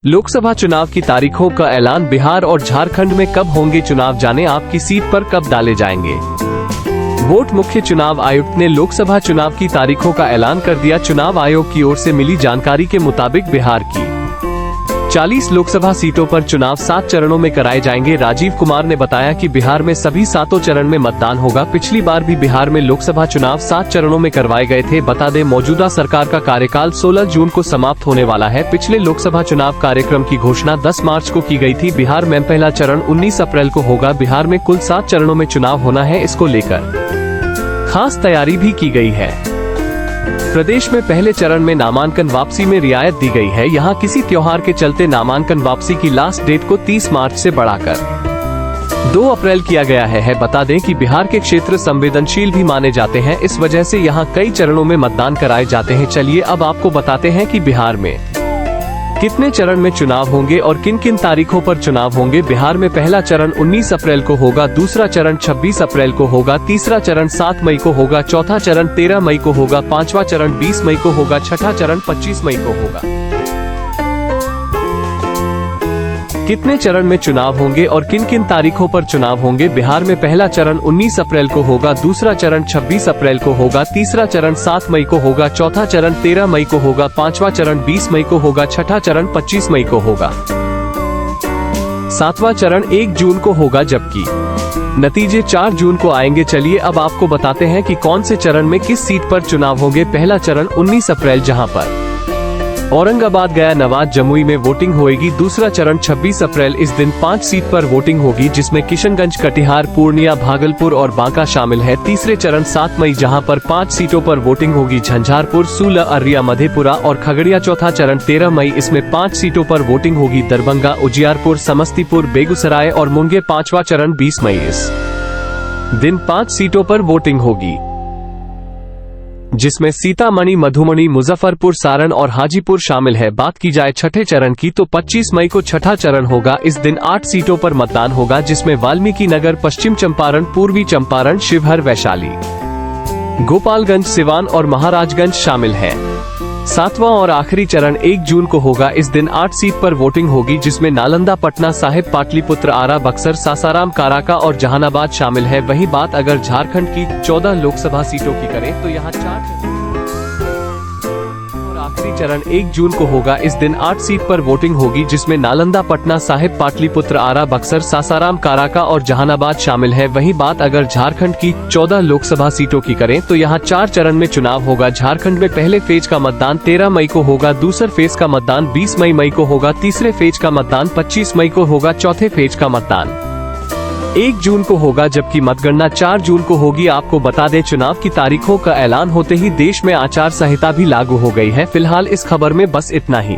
लोकसभा चुनाव की तारीखों का ऐलान। बिहार और झारखंड में कब होंगे चुनाव, जाने आपकी सीट पर कब डाले जाएंगे वोट। मुख्य चुनाव आयुक्त ने लोकसभा चुनाव की तारीखों का ऐलान कर दिया। चुनाव आयोग की ओर से मिली जानकारी के मुताबिक बिहार की 40 लोकसभा सीटों पर चुनाव 7 चरणों में कराए जाएंगे। राजीव कुमार ने बताया कि बिहार में सभी 7 चरण में मतदान होगा। पिछली बार भी बिहार में लोकसभा चुनाव 7 चरणों में करवाए गए थे। बता दें, मौजूदा सरकार का कार्यकाल 16 जून को समाप्त होने वाला है। पिछले लोकसभा चुनाव कार्यक्रम की घोषणा 10 मार्च को की गई थी। बिहार में पहला चरण 19 अप्रैल को होगा। बिहार में कुल 7 चरणों में चुनाव होना है। इसको लेकर खास तैयारी भी की गई है। प्रदेश में पहले चरण में नामांकन वापसी में रियायत दी गई है। यहाँ किसी त्योहार के चलते नामांकन वापसी की लास्ट डेट को 30 मार्च से बढ़ाकर 2 अप्रैल किया गया है। बता दें कि बिहार के क्षेत्र संवेदनशील भी माने जाते हैं, इस वजह से यहाँ कई चरणों में मतदान कराए जाते हैं। चलिए अब आपको बताते हैं कि बिहार में कितने चरण में चुनाव होंगे और किन किन तारीखों पर चुनाव होंगे। बिहार में पहला चरण 19 अप्रैल को होगा, दूसरा चरण 26 अप्रैल को होगा, तीसरा चरण 7 मई को होगा, चौथा चरण 13 मई को होगा, पांचवा चरण 20 मई को होगा, छठा चरण 25 मई को होगा। कितने चरण में चुनाव होंगे और किन किन तारीखों पर चुनाव होंगे। बिहार में पहला चरण 19 अप्रैल को होगा, दूसरा चरण 26 अप्रैल को होगा, तीसरा चरण 7 मई को होगा, चौथा चरण 13 मई को होगा, पांचवा चरण 20 मई को होगा, छठा चरण 25 मई को होगा, सातवां चरण 1 जून को होगा, जबकि नतीजे 4 जून को आएंगे। चलिए अब आपको बताते हैं कि कौन से चरण में किस सीट पर चुनाव होंगे। पहला चरण 19 अप्रैल, जहां पर औरंगाबाद, गया, नवादा, जमुई में वोटिंग होगी। दूसरा चरण 26 अप्रैल, इस दिन 5 सीट पर वोटिंग होगी, जिसमें किशनगंज, कटिहार, पूर्णिया, भागलपुर और बांका शामिल है। तीसरे चरण 7 मई, जहां पर 5 सीटों पर वोटिंग होगी, झंझारपुर, सूला, अररिया, मधेपुरा और खगड़िया। चौथा चरण 13 मई, इसमें 5 सीटों पर वोटिंग होगी, दरभंगा, उजियारपुर, समस्तीपुर, बेगूसराय और मुंगेर। पांचवा चरण 20 मई, इस दिन 5 सीटों पर वोटिंग होगी, जिसमें सीतामढ़ी, मधुबनी, मुजफ्फरपुर, सारण और हाजीपुर शामिल है। बात की जाए छठे चरण की तो 25 मई को छठा चरण होगा। इस दिन 8 सीटों पर मतदान होगा, जिसमें वाल्मीकि नगर, पश्चिम चंपारण, पूर्वी चंपारण, शिवहर, वैशाली, गोपालगंज, सिवान और महाराजगंज शामिल है। सातवां और आखिरी चरण 1 जून को होगा। इस दिन 8 सीट पर वोटिंग होगी, जिसमें नालंदा, पटना साहिब, पाटलिपुत्र, आरा, बक्सर, सासाराम, काराका और जहानाबाद शामिल है। वहीं बात अगर झारखंड की 14 लोकसभा सीटों की करें तो यहाँ 4 और आखिरी चरण 1 जून को होगा। इस दिन 8 सीट पर वोटिंग होगी, जिसमें नालंदा, पटना साहिब, पाटलिपुत्र, आरा, बक्सर, सासाराम, काराका और जहानाबाद शामिल है। वहीं बात अगर झारखंड की 14 लोकसभा सीटों की करें तो यहाँ 4 चरण में चुनाव होगा। झारखंड में पहले फेज का मतदान 13 मई को होगा, दूसरे फेज का मतदान 20 मई को होगा, तीसरे फेज का मतदान 25 मई को होगा, चौथे फेज का मतदान 1 जून को होगा, जबकि मतगणना 4 जून को होगी। आपको बता दें, चुनाव की तारीखों का ऐलान होते ही देश में आचार संहिता भी लागू हो गई है। फिलहाल इस खबर में बस इतना ही।